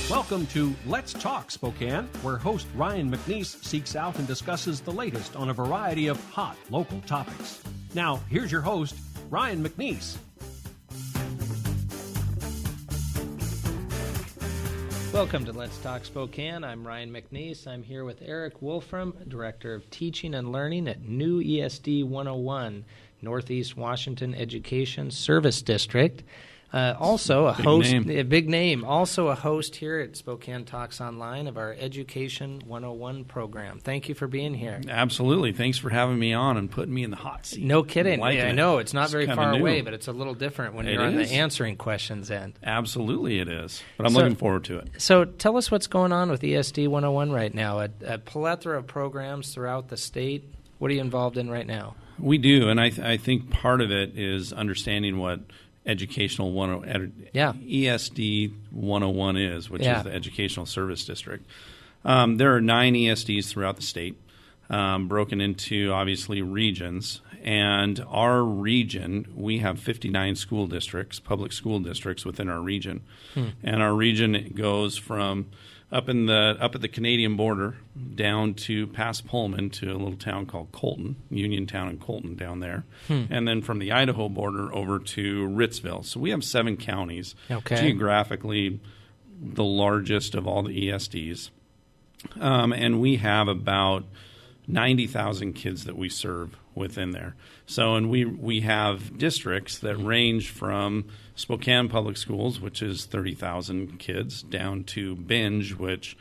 Welcome to Let's Talk Spokane, where host Ryan McNeese seeks out and discusses the latest on a variety of hot local topics. Now, here's your host, Ryan McNeese. Welcome to Let's Talk Spokane. I'm Ryan McNeese. I'm here with Erik Wolfrum, Director of Teaching and Learning at New ESD 101, Northeast Washington Education Service District. Also a host, a big name, also a host here at Spokane Talks Online of our Education 101 program. Thank you for being here. Absolutely. Thanks for having me on and putting me in the hot seat. No kidding. I know it's not very far new. away, but it's a little different when you're on the answering questions end. Absolutely it is. But I'm looking forward to it. So tell us what's going on with ESD 101 right now. A plethora of programs throughout the state. What are you involved in right now? We do, and I think part of it is understanding what Educational ESD 101 is, which is the Educational Service District. There are 9 ESDs throughout the state, broken into, obviously, regions. And our region, we have 59 school districts, public school districts within our region. And our region goes from up at the Canadian border down to past Pullman to a little town called Colton, Uniontown and Colton down there, and then from the Idaho border over to Ritzville. So we have 7 counties, geographically the largest of all the ESDs, and we have about 90,000 kids that we serve within there. So, and we have districts that range from Spokane Public Schools, which is 30,000 kids, down to Binge, which,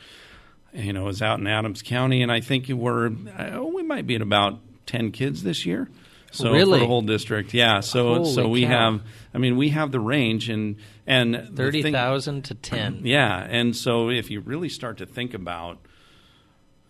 is out in Adams County, and I think we might be at about 10 kids this year. So really? For the whole district, yeah. So we have the range and 30,000 to 10. Yeah, and so if you really start to think about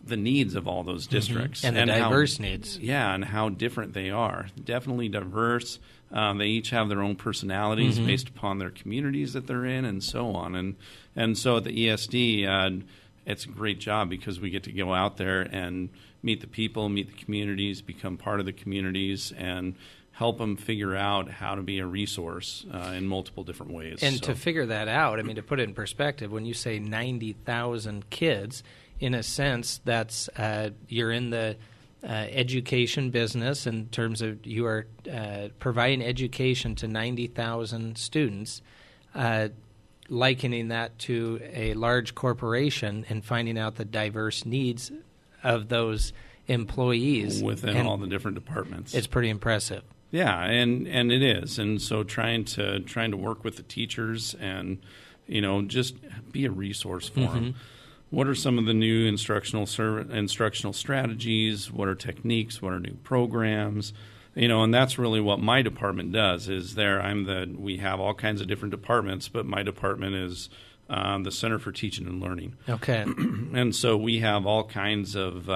the needs of all those districts. And the diverse needs. Yeah, and how different they are. Definitely diverse. They each have their own personalities based upon their communities that they're in and so on. And so at the ESD, it's a great job because we get to go out there and meet the people, meet the communities, become part of the communities, and help them figure out how to be a resource in multiple different ways. And to figure that out, to put it in perspective, when you say 90,000 kids, in a sense, that's you're in the education business in terms of you are providing education to 90,000 students, likening that to a large corporation and finding out the diverse needs of those employees within all the different departments. It's pretty impressive. Yeah, and it is. And so trying to work with the teachers and just be a resource for them. What are some of the new instructional strategies? What are techniques? What are new programs? And that's really what my department does. We have all kinds of different departments, but my department is the Center for Teaching and Learning. Okay. And so we have all kinds of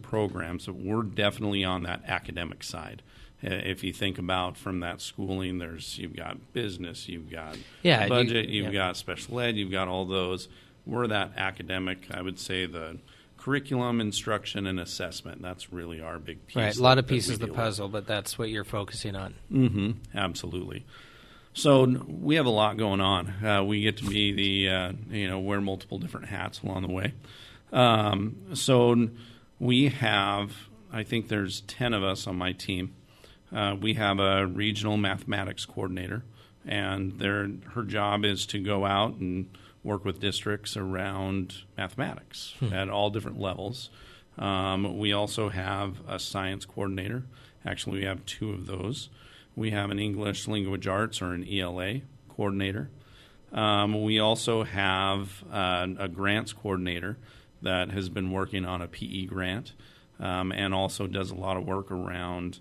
programs. So we're definitely on that academic side. If you think about from that schooling, you've got business, you've got budget, you've got special ed, you've got all those. We're that academic, I would say, the curriculum, instruction, and assessment. That's really our big piece. Right, a lot of pieces of the puzzle, but that's what you're focusing on. Absolutely. So we have a lot going on. We get to be wear multiple different hats along the way. So we have, I think there's 10 of us on my team. We have a regional mathematics coordinator, and her job is to go out and work with districts around mathematics at all different levels. We also have a science coordinator. Actually, we have 2 of those. We have an English language arts or an ELA coordinator. We also have a grants coordinator that has been working on a PE grant and also does a lot of work around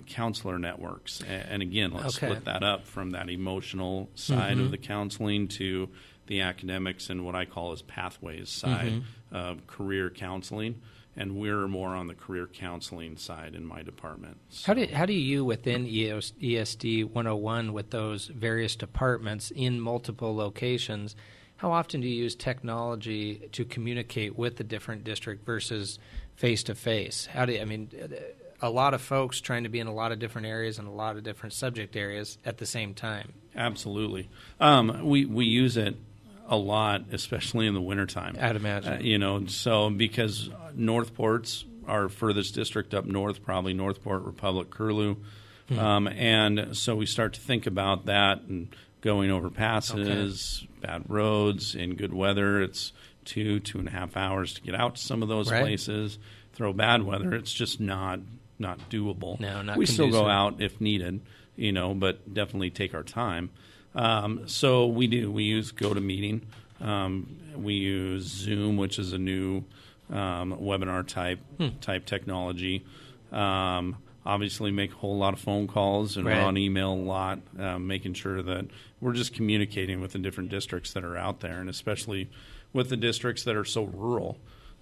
counselor networks. And again, let's split that up from that emotional side of the counseling to the academics and what I call as pathways side of career counseling. And we're more on the career counseling side in my department. So. How do you within ESD 101 with those various departments in multiple locations, how often do you use technology to communicate with the different district versus face-to-face? A lot of folks trying to be in a lot of different areas and a lot of different subject areas at the same time. Absolutely. We use it a lot, especially in the wintertime. I'd imagine. So because Northport's our furthest district up north, probably Northport, Republic, Curlew. And so we start to think about that and going over passes, bad roads, in good weather. It's 2.5 hours to get out to some of those places. Throw bad weather, it's just not doable. No, not we conducive. still go out if needed, but definitely take our time. So we do. We use GoToMeeting. We use Zoom, which is a new webinar type technology. Obviously, make a whole lot of phone calls and we're on email a lot, making sure that we're just communicating with the different districts that are out there, and especially with the districts that are so rural.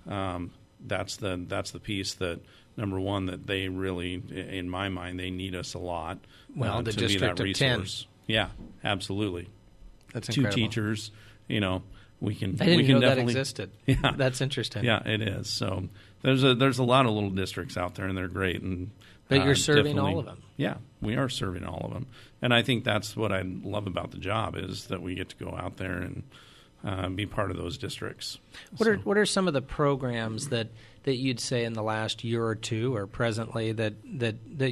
That's the piece that, number one, that they really, in my mind, they need us a lot. Well, the to district be that of 10. resource. Yeah, absolutely. That's 2 incredible. teachers, we can. I didn't we can know that definitely, existed. Yeah, that's interesting. Yeah, it is. So there's a lot of little districts out there, and they're great. And but you're serving all of them. Yeah, we are serving all of them, and I think that's what I love about the job is that we get to go out there and be part of those districts. What are some of the programs that you'd say in the last year or two or presently that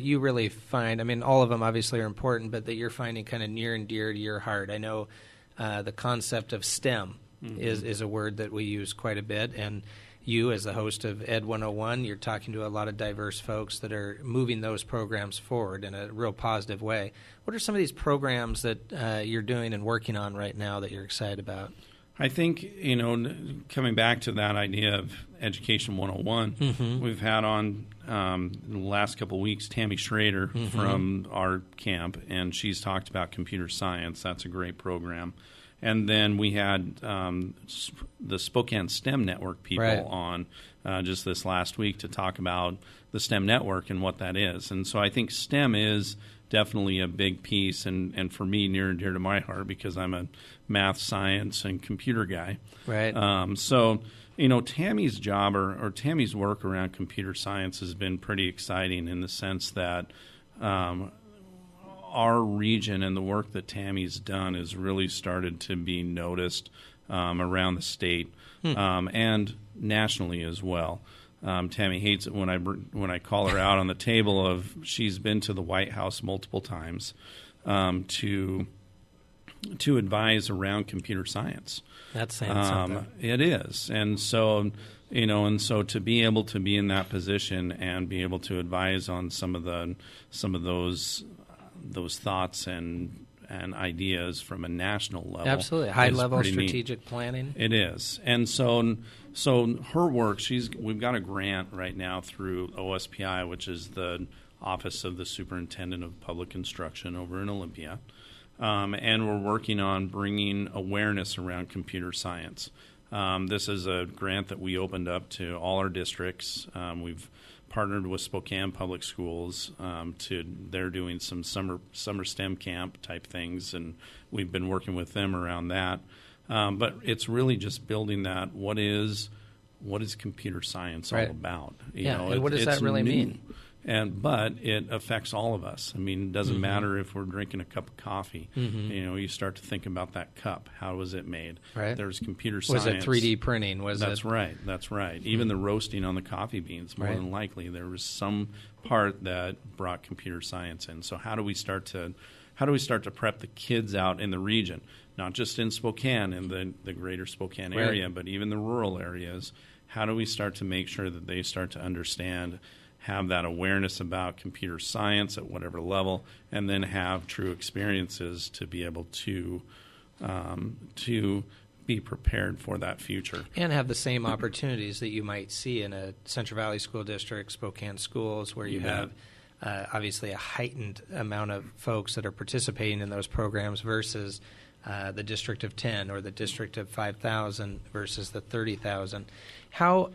you really find, all of them obviously are important, but that you're finding kind of near and dear to your heart? I know the concept of STEM is a word that we use quite a bit, and you as the host of Ed 101, you're talking to a lot of diverse folks that are moving those programs forward in a real positive way. What are some of these programs that you're doing and working on right now that you're excited about? I think, coming back to that idea of Education 101, we've had on in the last couple of weeks Tammy Schrader from our camp, and she's talked about computer science. That's a great program. And then we had the Spokane STEM Network people on just this last week to talk about the STEM network and what that is. And so I think STEM is definitely a big piece, and for me, near and dear to my heart because I'm a math, science, and computer guy. Right. So, Tammy's job or Tammy's work around computer science has been pretty exciting in the sense that our region and the work that Tammy's done has really started to be noticed around the state and nationally as well. Tammy hates it when I call her out on the table of she's been to the White House multiple times to advise around computer science. That's saying something. It is, and so to be able to be in that position and be able to advise on some of those thoughts and ideas from a national level. Absolutely. High level strategic neat. Planning. It is. And so her work, we've got a grant right now through OSPI, which is the Office of the Superintendent of Public Instruction over in Olympia. And we're working on bringing awareness around computer science. This is a grant that we opened up to all our districts. We've partnered with Spokane Public Schools. They're doing some summer STEM camp type things, and we've been working with them around that. But it's really just building that. What is computer science all about? And what does that really mean? But it affects all of us. It doesn't matter if we're drinking a cup of coffee. You start to think about that cup. How was it made? Right. There's computer science. Was it 3D printing? That's right. Even the roasting on the coffee beans, more than likely, there was some part that brought computer science in. So how do we start to prep the kids out in the region, not just in Spokane, in the greater Spokane area, but even the rural areas? How do we start to make sure that they start to understand, have that awareness about computer science at whatever level, and then have true experiences to be able to be prepared for that future. And have the same opportunities that you might see in a Central Valley School District, Spokane Schools, where you have obviously a heightened amount of folks that are participating in those programs versus the District of 10 or the District of 5,000 versus the 30,000. How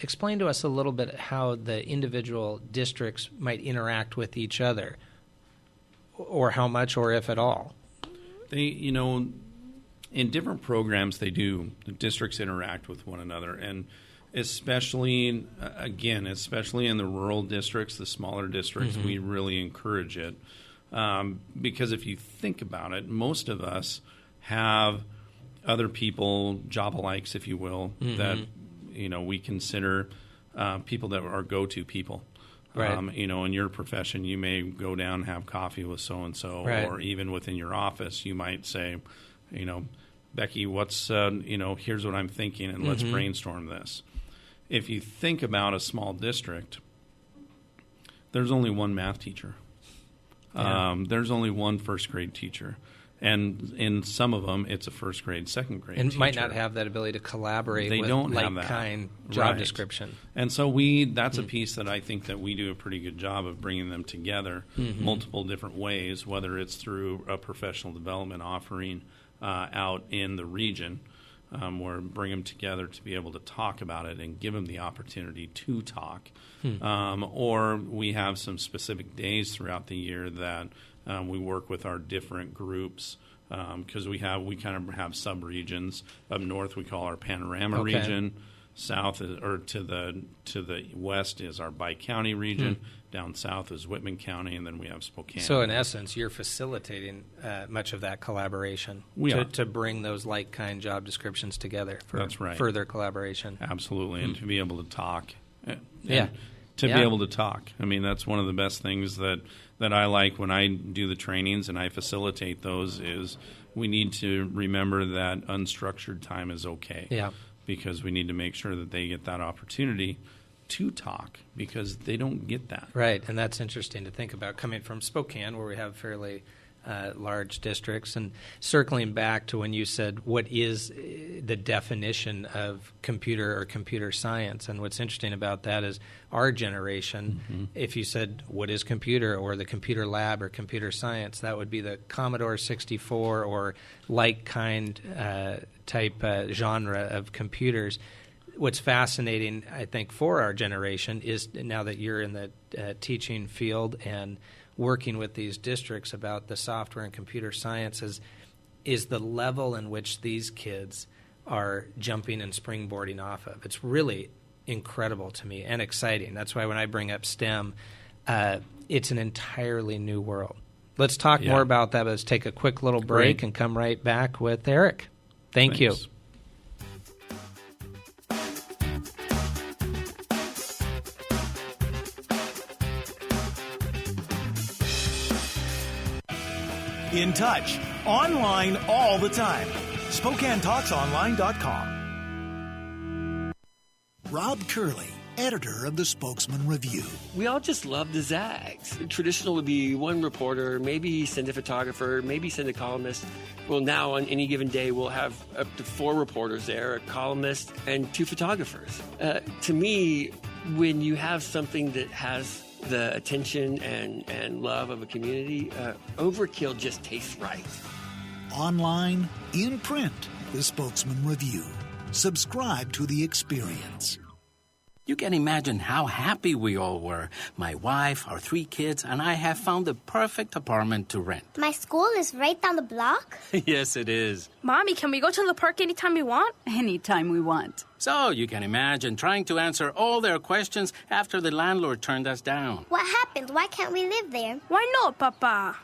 explain to us a little bit how the individual districts might interact with each other, or how much, or if at all. They, in different programs, the districts interact with one another, and especially in the rural districts, the smaller districts, we really encourage it. Because if you think about it, most of us have other people, job-alikes, if you will, that we consider people that are go-to people. Right. In your profession, you may go down and have coffee with so-and-so, or even within your office, you might say, Becky, what's, here's what I'm thinking, and let's brainstorm this. If you think about a small district, there's only one math teacher. There's only one first grade teacher. And in some of them, it's a first grade, second grade and teacher. Might not have that ability to collaborate with like-kind job description. And so that's a piece that I think that we do a pretty good job of bringing them together multiple different ways, whether it's through a professional development offering out in the region, or bring them together to be able to talk about it and give them the opportunity to talk. Or we have some specific days throughout the year that we work with our different groups, because we kind of have sub-regions. Up north we call our Panorama region. South to the west is our Bi-County region. Down south is Whitman County, and then we have Spokane. So in essence, you're facilitating much of that collaboration to bring those like-kind job descriptions together for further collaboration. Absolutely, and to be able to talk. Be able to talk. I mean, that's one of the best things that I like when I do the trainings and I facilitate those is we need to remember that unstructured time is okay. Yeah. Because we need to make sure that they get that opportunity to talk because they don't get that. Right, and that's interesting to think about coming from Spokane where we have fairly large districts. And circling back to when you said what is the definition of computer or computer science, and what's interesting about that is our generation, if you said what is computer or the computer lab or computer science, that would be the Commodore 64 or like-kind type genre of computers. What's fascinating, I think, for our generation is now that you're in the teaching field and working with these districts about the software and computer sciences, is the level in which these kids are jumping and springboarding off of. It's really incredible to me and exciting. That's why when I bring up STEM, it's an entirely new world. Let's talk more about that. Let's take a quick little break and come right back with Erik. Thanks. You. In touch, online all the time. SpokaneTalksOnline.com. Rob Curley, editor of the Spokesman Review. We all just love the Zags. Traditional would be one reporter, maybe send a photographer, maybe send a columnist. Well, now on any given day, we'll have up to 4 reporters there, a columnist and 2 photographers. To me, when you have something that has the attention and love of a community, overkill just tastes right. Online, in print, the Spokesman Review. Subscribe to the experience. You can imagine how happy we all were. My wife, our 3 kids, and I have found the perfect apartment to rent. My school is right down the block? Yes, it is. Mommy, can we go to the park anytime we want? Anytime we want. So you can imagine trying to answer all their questions after the landlord turned us down. What happened? Why can't we live there? Why not, Papa?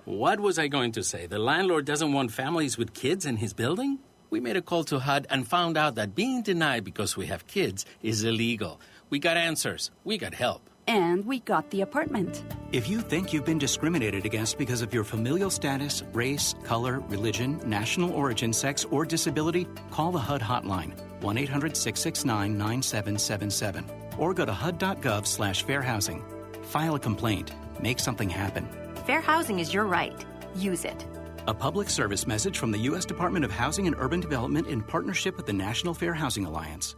What was I going to say? The landlord doesn't want families with kids in his building? We made a call to HUD and found out that being denied because we have kids is illegal. We got answers. We got help. And we got the apartment. If you think you've been discriminated against because of your familial status, race, color, religion, national origin, sex, or disability, call the HUD hotline, 1-800-669-9777, or go to hud.gov/fairhousing. File a complaint. Make something happen. Fair housing is your right. Use it. A public service message from the U.S. Department of Housing and Urban Development in partnership with the National Fair Housing Alliance.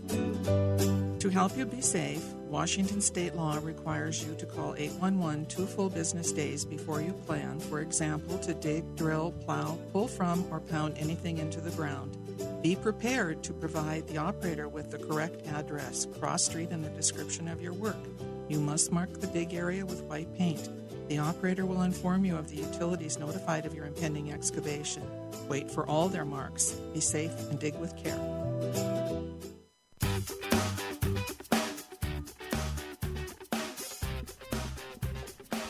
To help you be safe, Washington state law requires you to call 811 2 full business days before you plan, for example, to dig, drill, plow, pull from, or pound anything into the ground. Be prepared to provide the operator with the correct address, cross street, and the description of your work. You must mark the dig area with white paint. The operator will inform you of the utilities notified of your impending excavation. Wait for all their marks. Be safe and dig with care.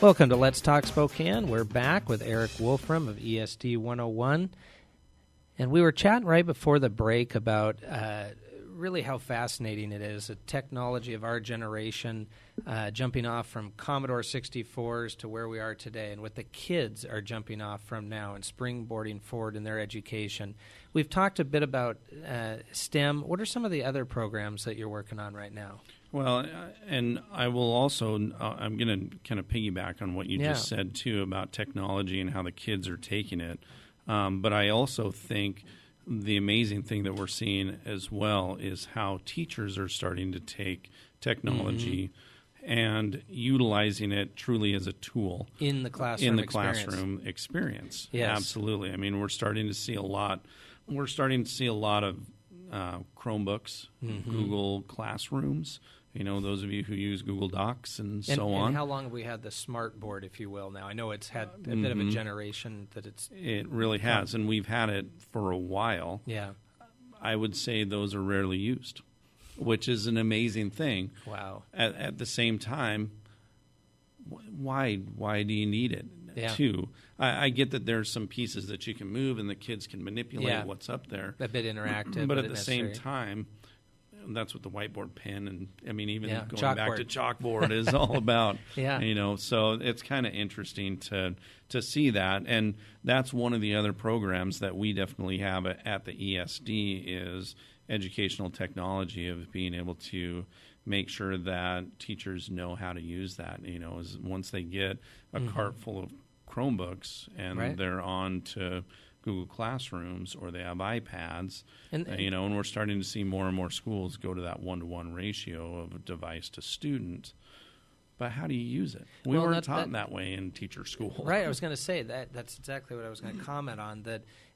Welcome to Let's Talk Spokane. We're back with Erik Wolfrum of ESD 101. And we were chatting right before the break about really how fascinating it is, the technology of our generation, jumping off from Commodore 64s to where we are today, and what the kids are jumping off from now and springboarding forward in their education. We've talked a bit about STEM. What are some of the other programs that you're working on right now? Well, and I will also, I'm going to kind of piggyback on what you just said, too, about technology and how the kids are taking it. But I also think the amazing thing that we're seeing as well is how teachers are starting to take technology and utilizing it truly as a tool in the classroom experience. Yes. Absolutely. I mean, we're starting to see a lot. We're starting to see a lot of Chromebooks, Google Classrooms. You know, those of you who use Google Docs and so on. And how long have we had the smart board, if you will, now? I know it's had a bit of a generation that it's... It really has, and we've had it for a while. Yeah. I would say those are rarely used, which is an amazing thing. Wow. At the same time, why do you need it? Yeah. Too. I get that there's some pieces that you can move and the kids can manipulate what's up there. A bit interactive. But at the same time, that's what the whiteboard pen and, I mean, even going chalkboard. back to chalkboard is all about. Yeah. You know, so it's kind of interesting to see that. And that's one of the other programs that we definitely have at the ESD is educational technology, of being able to make sure that teachers know how to use that. You know, once they get a cart full of Chromebooks and they're on to Google Classrooms or they have iPads, and we're starting to see more and more schools go to that 1-to-1 ratio of device to student. But how do you use it? We weren't taught that way in teacher school. Right. I was going to say that's exactly what I was going to comment on,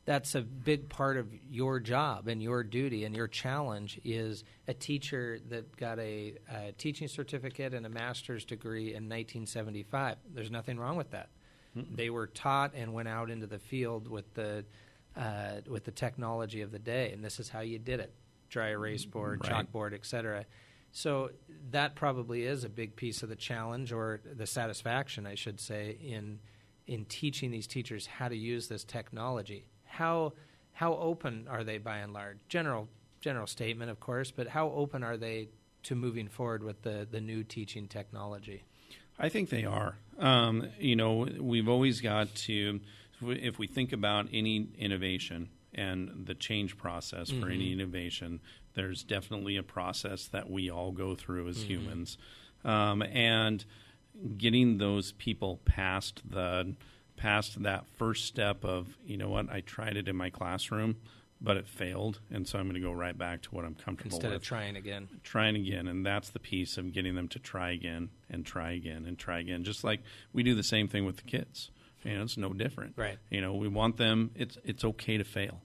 that's a big part of your job and your duty and your challenge is a teacher that got a teaching certificate and a master's degree in 1975. There's nothing wrong with that. They were taught and went out into the field with the technology of the day, and this is how you did it: dry erase board, chalkboard, etc. So that probably is a big piece of the challenge, or the satisfaction, I should say, in teaching these teachers how to use this technology. How open are they, by and large? General statement, of course, but how open are they to moving forward with the new teaching technology? I think they are. We've always got to, if we think about any innovation and the change process for any innovation, there's definitely a process that we all go through as humans. And getting those people past that first step of, you know what, I tried it in my classroom, but it failed, and so I'm going to go right back to what I'm comfortable with. Instead of trying again. Trying again, and that's the piece of getting them to try again and try again and try again, just like we do the same thing with the kids. You know, it's no different. Right. You know, we want them, it's okay to fail,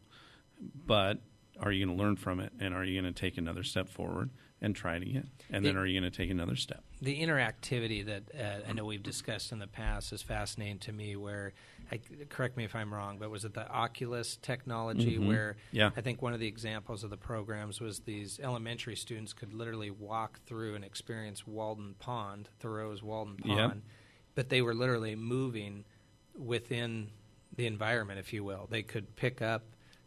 but are you going to learn from it, and are you going to take another step forward and try it again? And then are you going to take another step? The interactivity that I know we've discussed in the past is fascinating to me, where, correct me if I'm wrong, but was it the Oculus technology where I think one of the examples of the programs was these elementary students could literally walk through and experience Thoreau's Walden Pond, but they were literally moving within the environment, if you will. They could pick up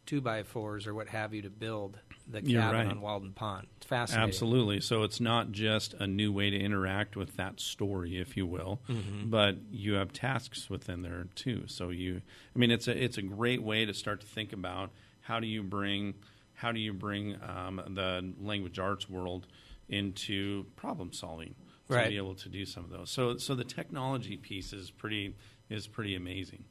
2x4s or what have you to build the cabin on Walden Pond. It's fascinating. Absolutely. So it's not just a new way to interact with that story, if you will, but you have tasks within there too. So it's a great way to start to think about how do you bring the language arts world into problem solving to be able to do some of those. So the technology piece is pretty amazing.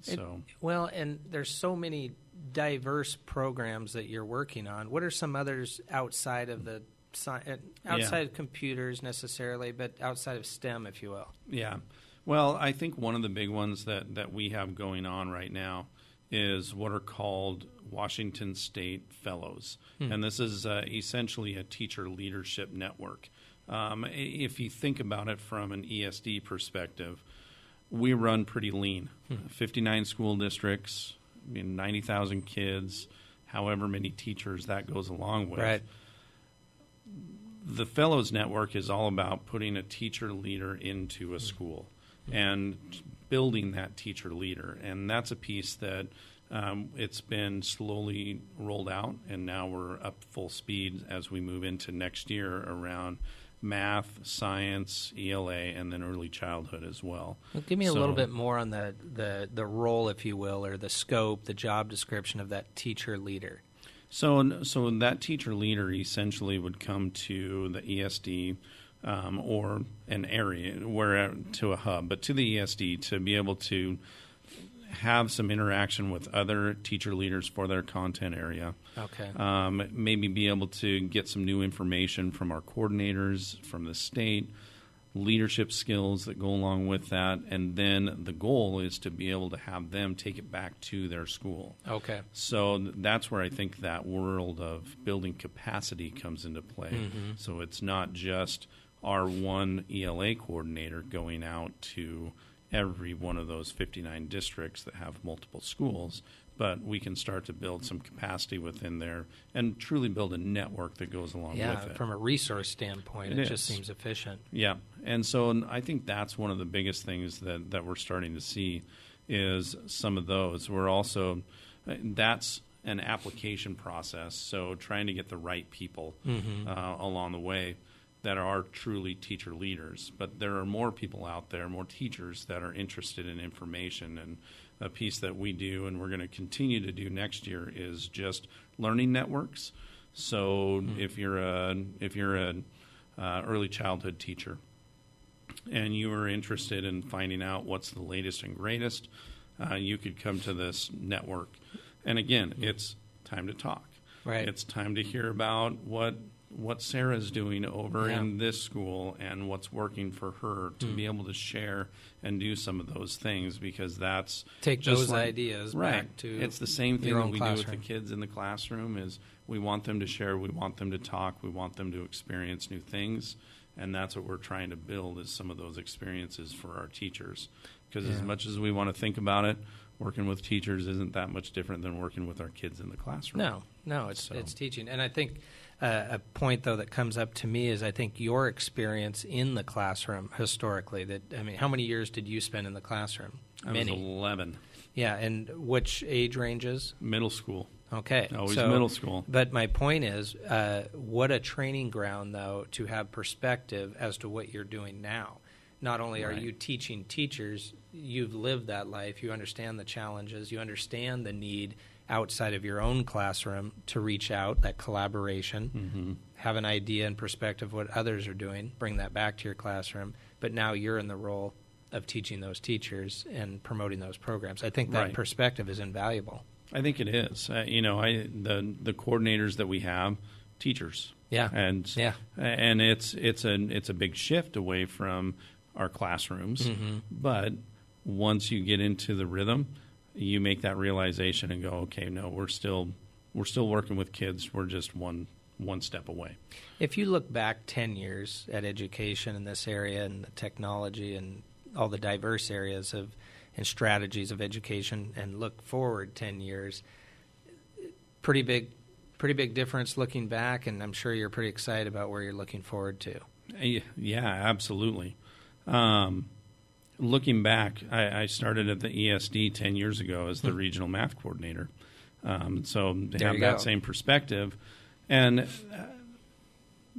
And there's so many diverse programs that you're working on. What are some others outside of of computers necessarily, but outside of STEM, if you will? Yeah. Well, I think one of the big ones that we have going on right now is what are called Washington State Fellows. And this is essentially a teacher leadership network. If you think about it from an ESD perspective, we run pretty lean. 59 school districts, 90,000 kids, however many teachers that goes along with. Right. The Fellows Network is all about putting a teacher leader into a school. and building that teacher leader. And that's a piece that it's been slowly rolled out, and now we're up full speed as we move into next year around math, science, ELA, and then early childhood as well. Give me a little bit more on the role, if you will, or the scope, the job description of that teacher leader. So that teacher leader essentially would come to the ESD or an area, to a hub, but to the ESD to be able to have some interaction with other teacher leaders for their content area. Okay. Maybe be able to get some new information from our coordinators, from the state, leadership skills that go along with that, and then the goal is to be able to have them take it back to their school. Okay. So that's where I think that world of building capacity comes into play. Mm-hmm. So it's not just our one ELA coordinator going out to every one of those 59 districts that have multiple schools, but we can start to build some capacity within there and truly build a network that goes along with it. Yeah, from a resource standpoint, it just seems efficient. Yeah, and so I think that's one of the biggest things that we're starting to see is some of those. We're also, that's an application process, so trying to get the right people along the way that are truly teacher leaders. But there are more people out there, more teachers that are interested in information. And a piece that we do and we're going to continue to do next year is just learning networks. So if you're an early childhood teacher and you are interested in finding out what's the latest and greatest, you could come to this network. And again, it's time to talk. Right. It's time to hear about what Sarah's doing over in this school and what's working for her, to be able to share and do some of those things, because that's take just those ideas back to it's the same thing that we classroom. do with the kids in the classroom. Is we want them to share, we want them to talk, we want them to experience new things, and that's what we're trying to build, is some of those experiences for our teachers. Because as much as we want to think about it, working with teachers isn't that much different than working with our kids in the classroom. No, it's teaching. And I think a point, though, that comes up to me is I think your experience in the classroom historically. How many years did you spend in the classroom? I was 11. Yeah, and which age ranges? Middle school. Okay. Always middle school. But my point is, what a training ground, though, to have perspective as to what you're doing now. Not only are you teaching teachers, you've lived that life, you understand the challenges, you understand the need outside of your own classroom to reach out, that collaboration, have an idea and perspective of what others are doing, bring that back to your classroom, but now you're in the role of teaching those teachers and promoting those programs. I think that perspective is invaluable. I think it is. The coordinators that we have, teachers. Yeah. And it's a big shift away from our classrooms, but once you get into the rhythm, you make that realization and go, okay, no, we're still working with kids. We're just one step away. If you look back 10 years at education in this area and the technology and all the diverse areas and strategies of education, and look forward 10 years, pretty big difference looking back, and I'm sure you're pretty excited about where you're looking forward to. Yeah, absolutely. Looking back, I started at the ESD 10 years ago as the regional math coordinator. So to have that same perspective. And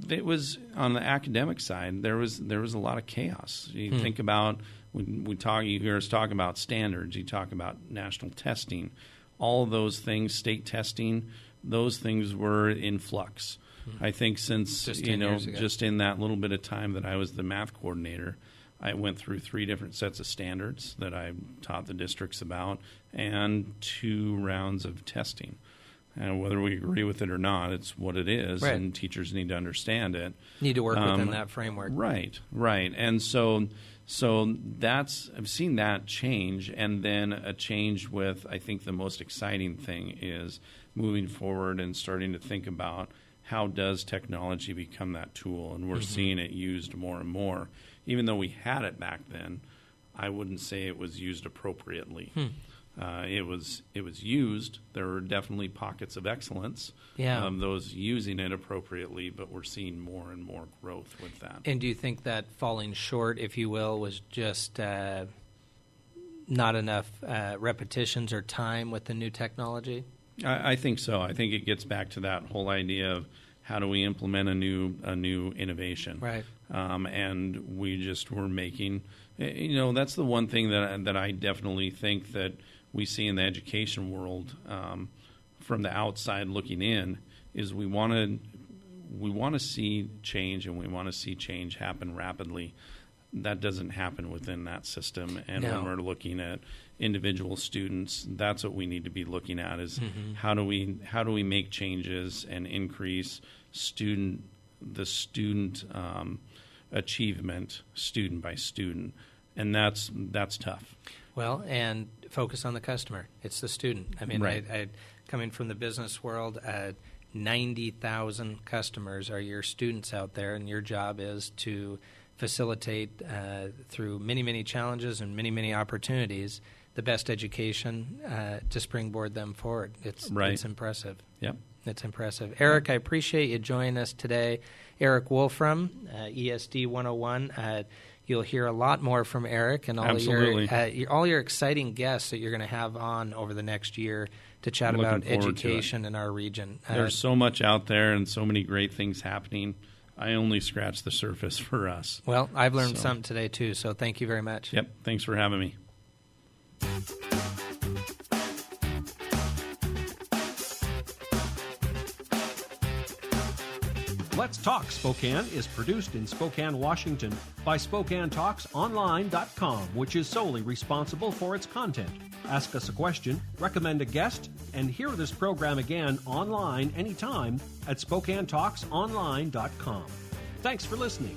it was on the academic side, there was a lot of chaos. You think about, you hear us talk about standards, you talk about national testing, all of those things, state testing, those things were in flux. I think since, just in that little bit of time that I was the math coordinator, I went through 3 different sets of standards that I taught the districts about and 2 rounds of testing. And whether we agree with it or not, it's what it is, and teachers need to understand it. Need to work within that framework. Right. And so I've seen that change, and then a change with, I think the most exciting thing is moving forward and starting to think about how does technology become that tool, and we're seeing it used more and more. Even though we had it back then, I wouldn't say it was used appropriately. It was used. There were definitely pockets of excellence. Yeah. Those using it appropriately, but we're seeing more and more growth with that. And do you think that falling short, if you will, was just not enough repetitions or time with the new technology? I think so. I think it gets back to that whole idea of how do we implement a new innovation, right? And we just were making, that's the one thing that I definitely think that we see in the education world from the outside looking in is we want to see change, and we want to see change happen rapidly. That doesn't happen within that system, and No. when we're looking at individual students, that's what we need to be looking at is how do we make changes and increase the student achievement student by student, and that's tough. Well, and focus on the customer. It's the student. I mean, right. I coming from the business world, 90,000 customers are your students out there, and your job is to facilitate through many, many challenges and many, many opportunities the best education to springboard them forward. It's impressive. Yep. It's impressive. Erik, I appreciate you joining us today. Erik Wolfrum, ESD 101. You'll hear a lot more from Erik and all your exciting guests that you're going to have on over the next year to chat about education in our region. There's so much out there and so many great things happening. I only scratched the surface for us. Well, I've learned something today, too, so thank you very much. Yep, thanks for having me. Let's Talk Spokane is produced in Spokane, Washington by SpokaneTalksOnline.com, which is solely responsible for its content. Ask us a question, recommend a guest, and hear this program again online anytime at SpokaneTalksOnline.com. Thanks for listening.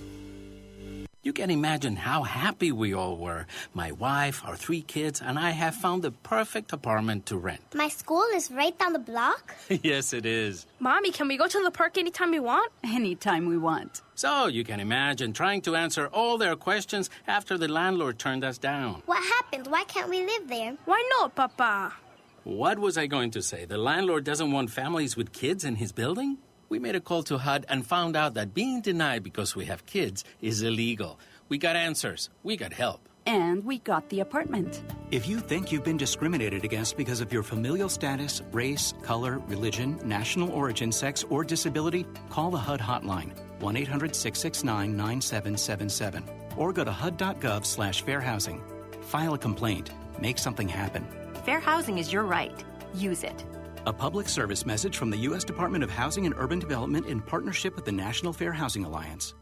You can imagine how happy we all were. My wife, our 3 kids, and I have found the perfect apartment to rent. My school is right down the block? Yes, it is. Mommy, can we go to the park anytime we want? Anytime we want. So you can imagine trying to answer all their questions after the landlord turned us down. What happened? Why can't we live there? Why not, Papa? What was I going to say? The landlord doesn't want families with kids in his building? We made a call to HUD and found out that being denied because we have kids is illegal. We got answers. We got help. And we got the apartment. If you think you've been discriminated against because of your familial status, race, color, religion, national origin, sex, or disability, call the HUD hotline, 1-800-669-9777, or go to hud.gov/fairhousing. File a complaint. Make something happen. Fair housing is your right. Use it. A public service message from the U.S. Department of Housing and Urban Development in partnership with the National Fair Housing Alliance.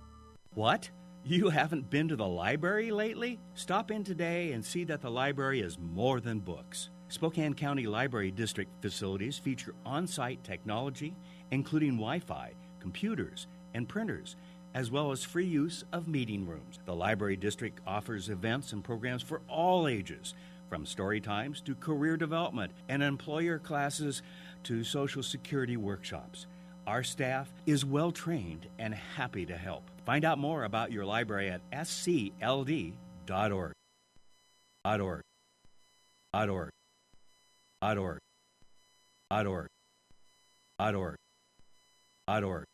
What? You haven't been to the library lately? Stop in today and see that the library is more than books. Spokane County Library District facilities feature on-site technology, including Wi-Fi, computers, and printers, as well as free use of meeting rooms. The Library District offers events and programs for all ages, from story times to career development and employer classes to Social Security workshops. Our staff is well trained and happy to help. Find out more about your library at scld.org. .org. .org. .org. .org. .org. .org.